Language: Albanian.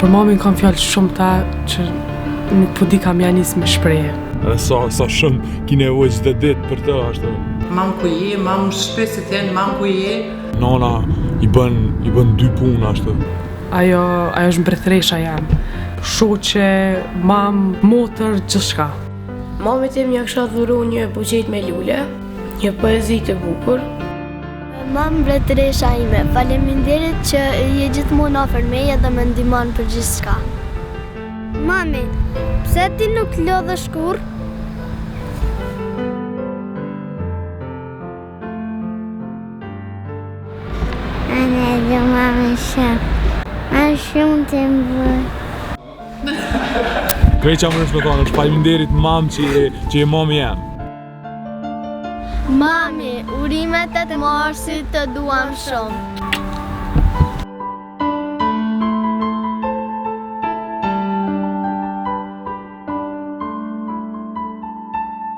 Për mamin kam fjalë shumë ta që nuk po di kam ja nis me shprehje. Edhe sa shumë ki nevojë çdo ditë për të ashtu. Mam ku je, mam shpesit janë, mam ku je. Nona i bën dy punë ashtu. Ajo është mbretëresha jam. Shoqe, mam, motër, gjithçka. Mami tim ja kisha dhuru një buqet me lule, një poezi të bukur. Mam mbretëresha ime, faleminderit që je gjithmonë afër meje dhe më ndihmon për gjithçka. Mami, pse ti nuk lodhesh kurrë? Anë dhe mami shumë të mbër. Krejt që më nështë me thonë, është faleminderit mamë që je mami jam. Mami, urimet e të morsit të duam shumë.